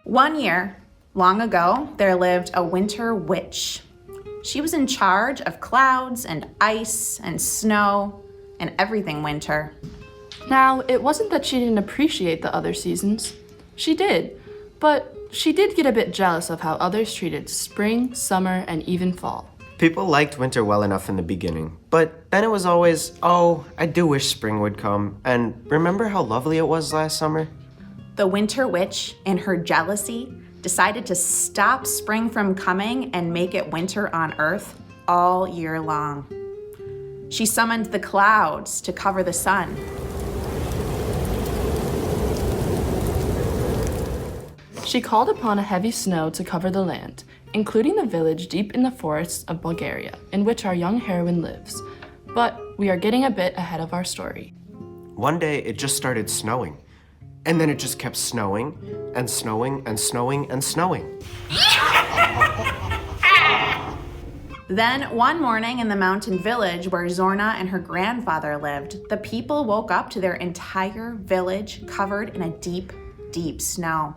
One year, long ago, there lived a winter witch. She was in charge of clouds and ice and snow and everything winter. Now, it wasn't that she didn't appreciate the other seasons. She did, but she did get a bit jealous of how others treated spring, summer, and even fall. People liked winter well enough in the beginning, but then it was always, oh, I do wish spring would come, and remember how lovely it was last summer? The winter witch, in her jealousy, decided to stop spring from coming and make it winter on Earth all year long. She summoned the clouds to cover the sun. She called upon a heavy snow to cover the land, including the village deep in the forests of Bulgaria, in which our young heroine lives. But we are getting a bit ahead of our story. One day it just started snowing, and then it just kept snowing and snowing and snowing and snowing. Then, one morning in the mountain village where Zorna and her grandfather lived, the people woke up to their entire village covered in a deep, deep snow.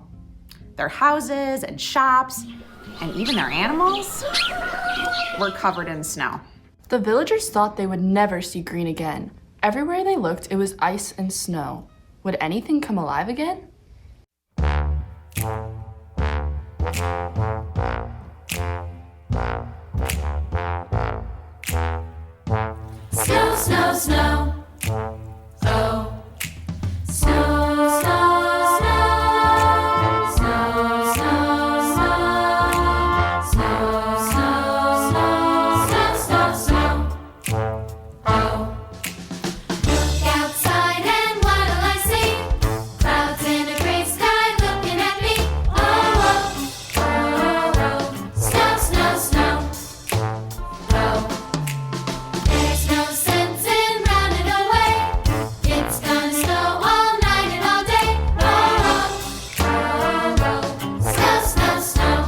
Their houses and shops, and even their animals, were covered in snow. The villagers thought they would never see green again. Everywhere they looked, it was ice and snow. Would anything come alive again? Snow, snow, snow. Oh. Snow, snow, snow. Snow, snow, snow. Snow, snow, snow. Snow, snow, snow. Oh. Look outside and what'll I see? Clouds in a gray sky looking at me. Oh, oh, oh, oh. Snow, snow, snow. Oh. There's no sense in running away. It's gonna snow all night and all day. Oh, oh, oh, oh. Snow, snow, snow.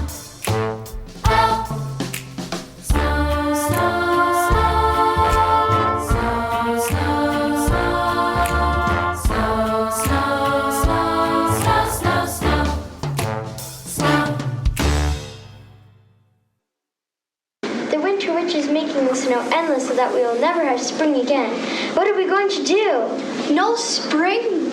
Oh. Snow, snow, snow. Snow, snow, snow. Snow, snow, snow. Snow, snow, snow. Snow. The winter witch is making the snow endless so that we will never have spring again. What are we going to do? No spring?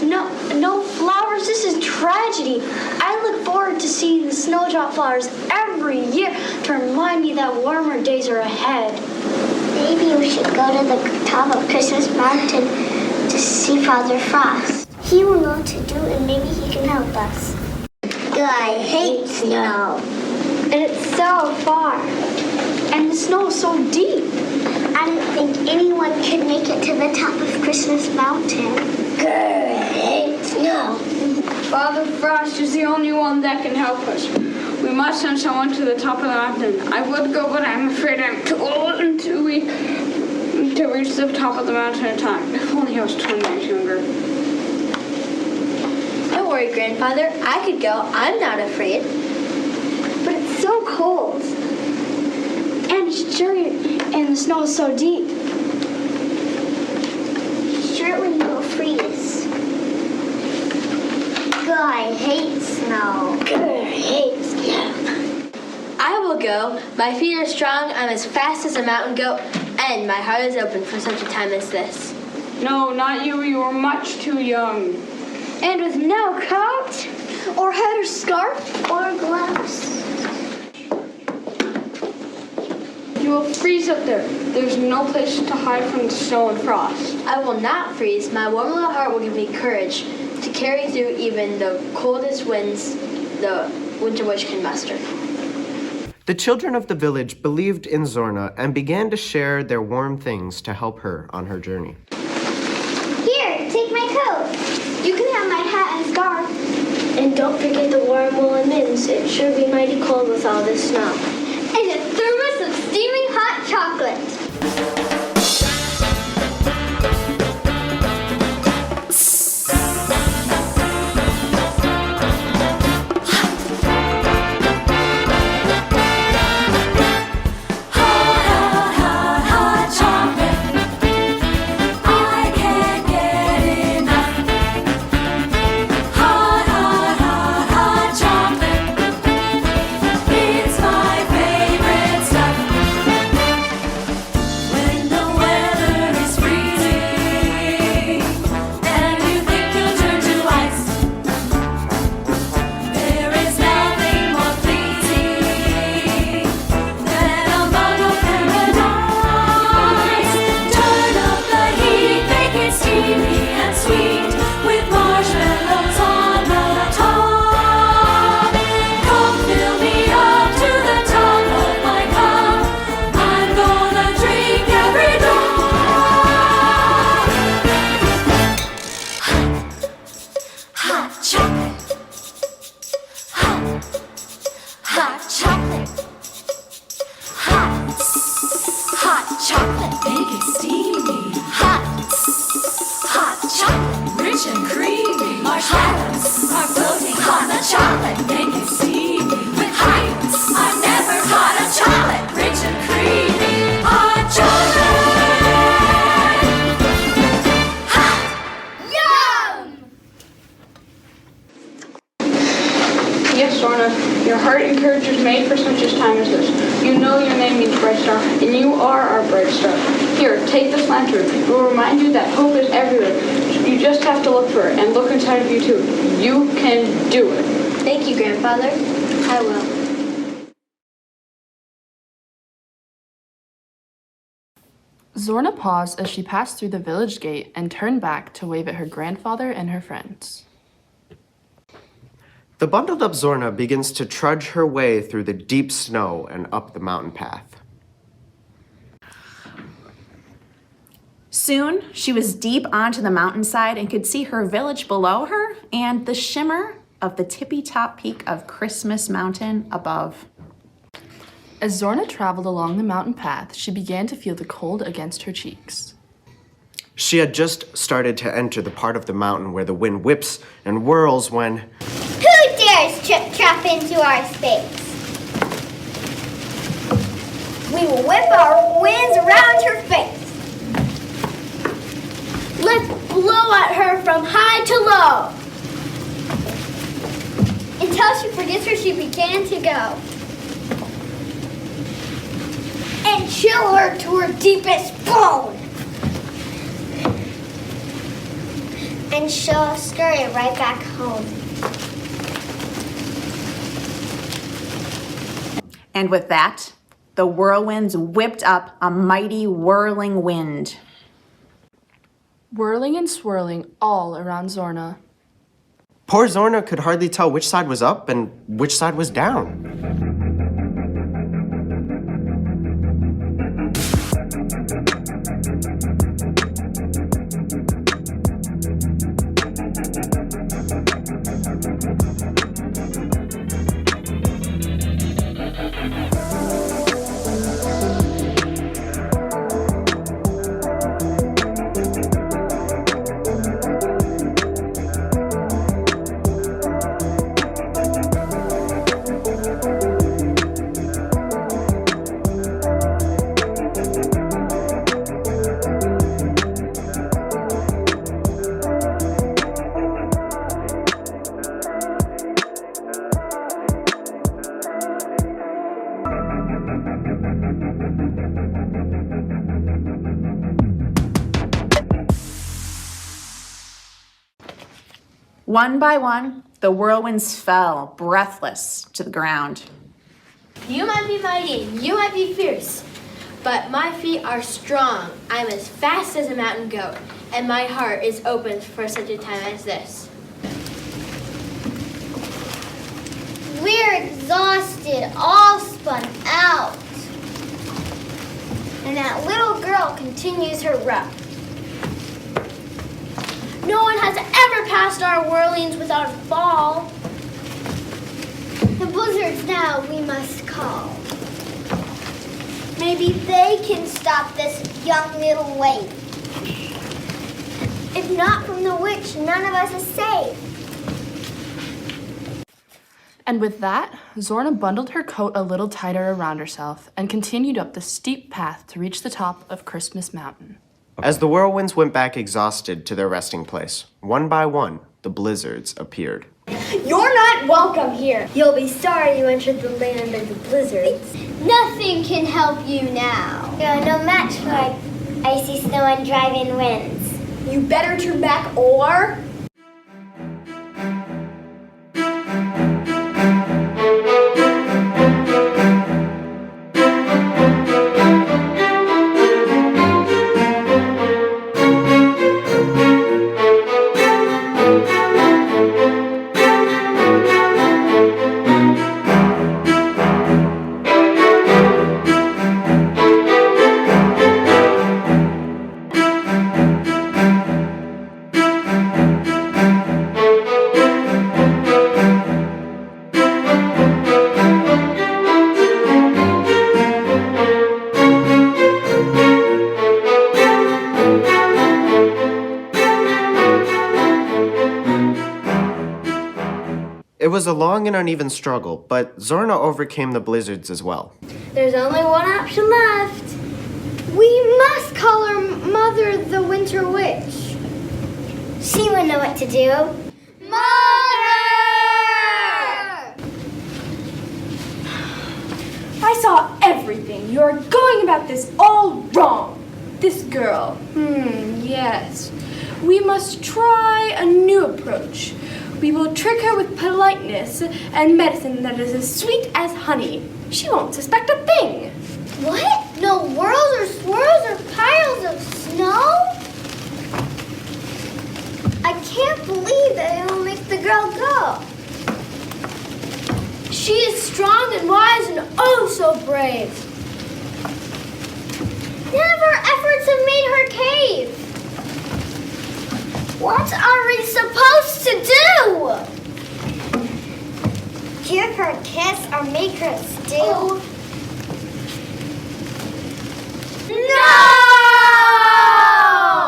No flowers? This is tragedy. I look forward to seeing the snowdrop flowers every year to remind me that warmer days are ahead. Maybe we should go to the top of Christmas Mountain to see Father Frost. He will know what to do and maybe he can help us. I hate snow. And it's so far. And the snow is so deep. I don't think anyone could make it to the top of Christmas Mountain. I hate snow. Father Frost is the only one that can help us. We must send someone to the top of the mountain. I would go, but I'm afraid I'm too old and too weak to reach the top of the mountain in time. If only I was 20 years younger. Don't worry, Grandfather. I could go. I'm not afraid. But it's so cold. And it's chilly, and the snow is so deep. Surely you will freeze. I hate snow. I hate snow. I will go. My feet are strong. I'm as fast as a mountain goat. And my heart is open for such a time as this. No, not you. You are much too young. And with no coat, or hat or scarf, Or gloves. You will freeze up there. There's no place to hide from the snow and frost. I will not freeze. My warm little heart will give me courage to carry through even the coldest winds the winter witch can muster. The children of the village believed in Zorna and began to share their warm things to help her on her journey. Here, take my coat. You can have my hat and scarf. And don't forget the warm woolen mittens. It sure be mighty cold with all this snow. And a thermos of steaming hot chocolate. Hot chocolate. I can't get enough. Hot chocolate. rich and creamy. Marshmallows are floating on the chocolate. They can see me with heights. I've never caught a chocolate rich and creamy. Hot chocolate. Yes, Zorna, your heart and courage is made for such a time as this. You know your name means bright star, and you are our bright star. Here, take this lantern. It will remind you that hope is everywhere. You just have to look for it, and look inside of you too. You can do it. Thank you, Grandfather. I will. Zorna paused as she passed through the village gate and turned back to wave at her grandfather and her friends. The bundled up Zorna begins to trudge her way through the deep snow and up the mountain path. Soon, she was deep onto the mountainside and could see her village below her and the shimmer of the tippy-top peak of Christmas Mountain above. As Zorna traveled along the mountain path, she began to feel the cold against her cheeks. She had just started to enter the part of the mountain where the wind whips and whirls when... Who dares trip-trap into our space? We will whip our winds around her face. Let's blow at her from high to low. Until she forgets where she began to go. And chill her to her deepest bone. And she'll scurry right back home. And with that, the whirlwinds whipped up a mighty whirling wind. Whirling and swirling all around Zorna. Poor Zorna could hardly tell which side was up and which side was down. One by one, the whirlwinds fell, breathless, to the ground. You might be mighty, you might be fierce, but my feet are strong. I'm as fast as a mountain goat, and my heart is open for such a time as this. We're exhausted, all spun out. And that little girl continues her route. No one has ever passed our whirlings without a fall. The blizzards now we must call. Maybe they can stop this young little waif. If not from the witch, none of us is safe. And with that, Zorna bundled her coat a little tighter around herself and continued up the steep path to reach the top of Christmas Mountain. As the whirlwinds went back exhausted to their resting place, one by one, the blizzards appeared. You're not welcome here. You'll be sorry you entered the land of the blizzards. Nothing can help you now. You're no match for icy snow and driving winds. You better turn back or... It was a long and uneven struggle, but Zorna overcame the blizzards as well. There's only one option left. We must call our mother the Winter Witch. She would know what to do. Mother! I saw everything. You're going about this all wrong. This girl. Yes. We must try a new approach. We will trick her with politeness and medicine that is as sweet as honey. She won't suspect a thing. What? No whirls or swirls or piles of snow? I can't believe that it will make the girl go. She is strong and wise and oh so brave. None of our efforts have made her cave. What are we supposed to do? Give her a kiss or make her stew. No!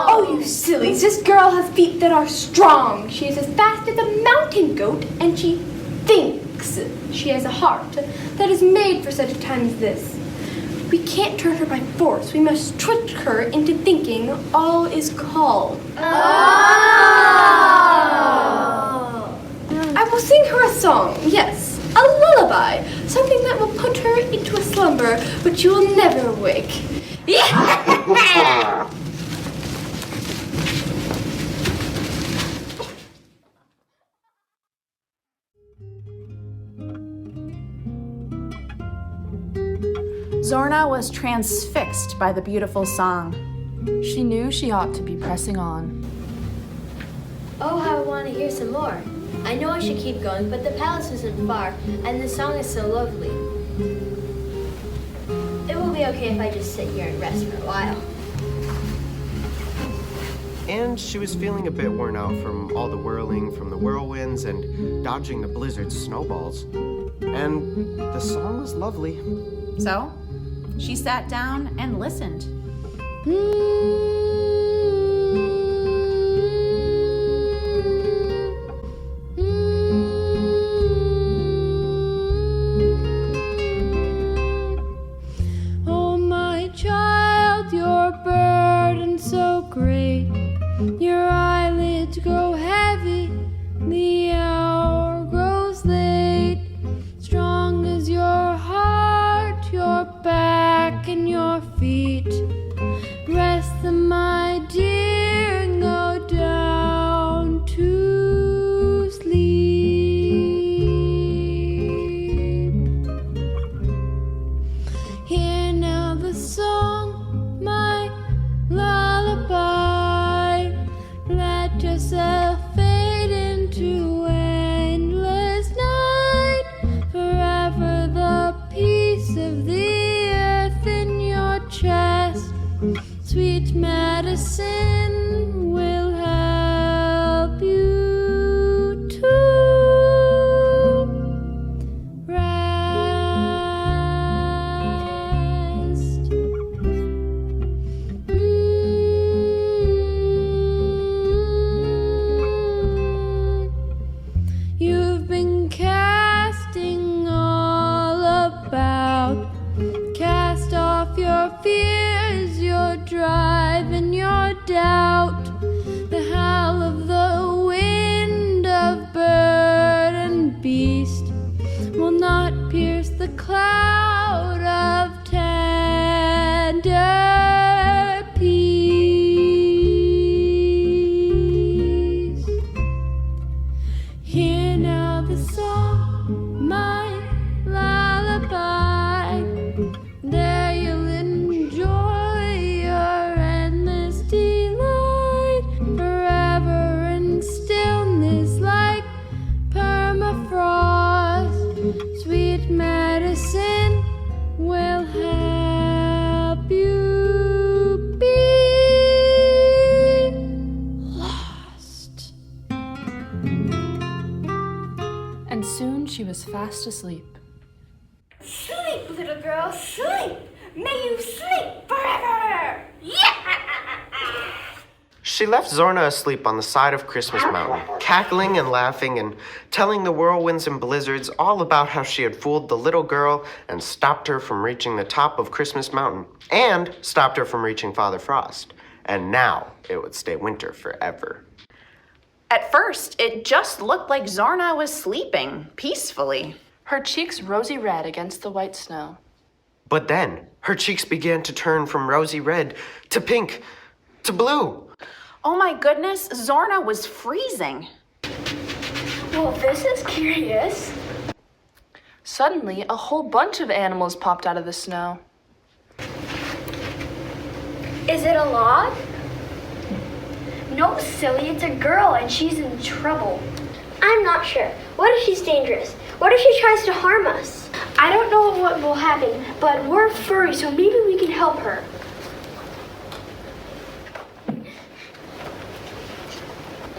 Oh, you sillies. This girl has feet that are strong. She is as fast as a mountain goat, and she thinks. She has a heart that is made for such a time as this. We can't turn her by force. We must trick her into thinking all is calm. I will sing her a song, yes, a lullaby, something that will put her into a slumber which she will never awake. Zorna was transfixed by the beautiful song. She knew she ought to be pressing on. Oh, how I want to hear some more. I know I should keep going, but the palace isn't far, and the song is so lovely. It will be okay if I just sit here and rest for a while. And she was feeling a bit worn out from all the whirling from the whirlwinds and dodging the blizzard's snowballs. And the song was lovely. So, she sat down and listened. Oh, my child, your burden so great. Your eyelids grow heavy, the hour grows late. Strong is your heart, your back and your feet. Rest them, my dear, and go down to sleep. Hear now the song, my lullaby. Let yourself fade into endless night. Forever the peace of the earth in your chest. Sweet medicine will help you to rest. You've been casting all about. Cast off your fears, your drive and your doubt. The howl of the wind of bird and beast will not pierce the cloud of tender peace. Hear now the song, my lullaby. There you'll enjoy your endless delight. Forever in stillness like permafrost. Sweet medicine will help you be lost. And soon she was fast asleep. Sleep, little girl, sleep. May you sleep forever. Yeah! She left Zorna asleep on the side of Christmas Mountain, cackling and laughing and telling the whirlwinds and blizzards all about how she had fooled the little girl and stopped her from reaching the top of Christmas Mountain and stopped her from reaching Father Frost. And now it would stay winter forever. At first, it just looked like Zorna was sleeping peacefully. Her cheeks rosy red against the white snow. But then her cheeks began to turn from rosy red to pink to blue. Oh my goodness, Zorna was freezing. Well, this is curious. Suddenly, a whole bunch of animals popped out of the snow. Is it a log? No, silly, it's a girl and she's in trouble. I'm not sure. What if she's dangerous? What if she tries to harm us? I don't know what will happen, but we're furry, so maybe we can help her.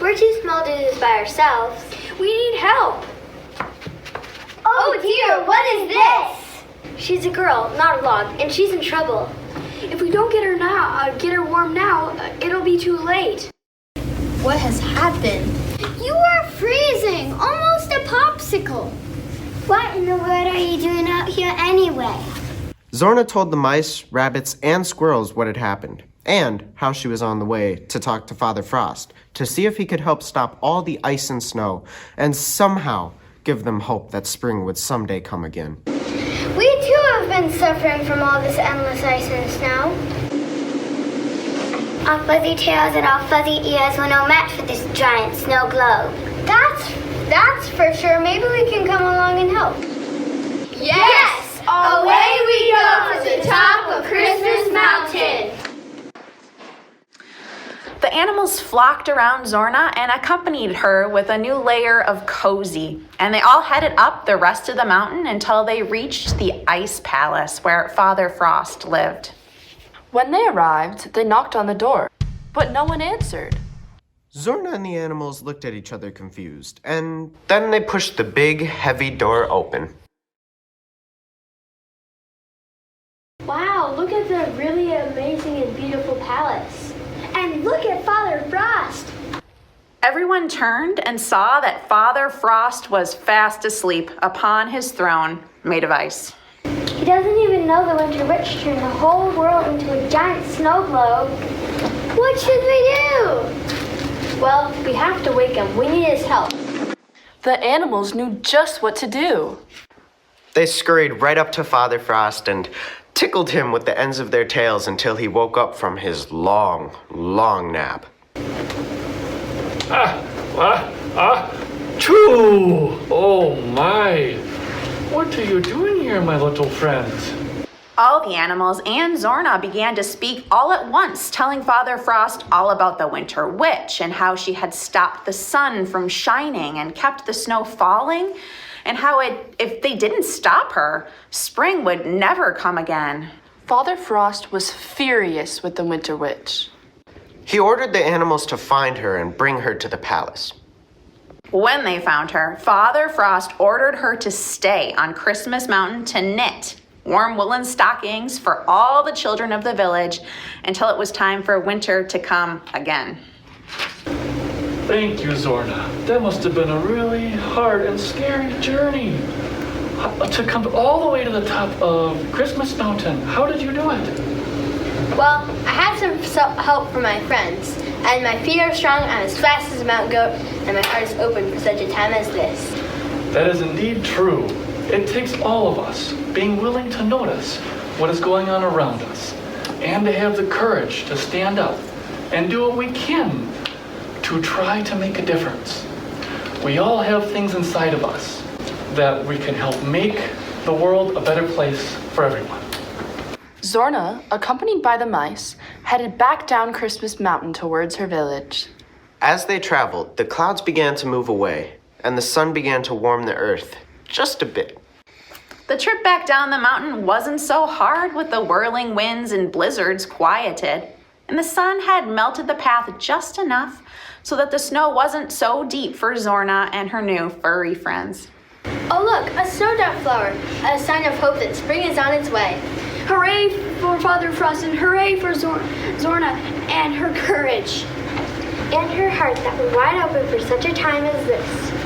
We're too small to do this by ourselves. We need help. Oh dear, what is this? She's a girl, not a log, and she's in trouble. If we don't get her warm now, it'll be too late. What has happened? You are freezing, almost a popsicle. What in the world are you doing out here anyway? Zorna told the mice, rabbits, and squirrels what had happened, and how she was on the way to talk to Father Frost to see if he could help stop all the ice and snow and somehow give them hope that spring would someday come again. We too have been suffering from all this endless ice and snow. Our fuzzy tails and our fuzzy ears were no match for this giant snow globe. That's for sure. Maybe we can come along and help. Yes! Away we go to the top of Christmas Mountain! The animals flocked around Zorna and accompanied her with a new layer of cozy, and they all headed up the rest of the mountain until they reached the Ice Palace where Father Frost lived. When they arrived, they knocked on the door, but no one answered. Zorna and the animals looked at each other confused, and then they pushed the big, heavy door open. Wow, look at the really amazing and beautiful palace. And look at Father Frost. Everyone turned and saw that Father Frost was fast asleep upon his throne made of ice. He doesn't even know the Winter Witch turned the whole world into a giant snow globe. What should we do? Well, we have to wake him. We need his help. The animals knew just what to do. They scurried right up to Father Frost and tickled him with the ends of their tails until he woke up from his long, long nap. Choo! Oh my! What are you doing here, my little friends? All the animals and Zorna began to speak all at once, telling Father Frost all about the Winter Witch and how she had stopped the sun from shining and kept the snow falling, and how if they didn't stop her, spring would never come again. Father Frost was furious with the Winter Witch. He ordered the animals to find her and bring her to the palace. When they found her, Father Frost ordered her to stay on Christmas Mountain to knit warm woolen stockings for all the children of the village until it was time for winter to come again. Thank you, Zorna. That must have been a really hard and scary journey. To come all the way to the top of Christmas Mountain. How did you do it? Well, I had some help from my friends, and my feet are strong. I'm as fast as a mountain goat, and my heart is open for such a time as this. That is indeed true. It takes all of us being willing to notice what is going on around us and to have the courage to stand up and do what we can to try to make a difference. We all have things inside of us that we can help make the world a better place for everyone. Zorna, accompanied by the mice, headed back down Christmas Mountain towards her village. As they traveled, the clouds began to move away, and the sun began to warm the earth just a bit. The trip back down the mountain wasn't so hard with the whirling winds and blizzards quieted, and the sun had melted the path just enough so that the snow wasn't so deep for Zorna and her new furry friends. Oh look, a snowdrop flower, a sign of hope that spring is on its way. Hooray for Father Frost and hooray for Zorna and her courage. and her heart that were wide open for such a time as this.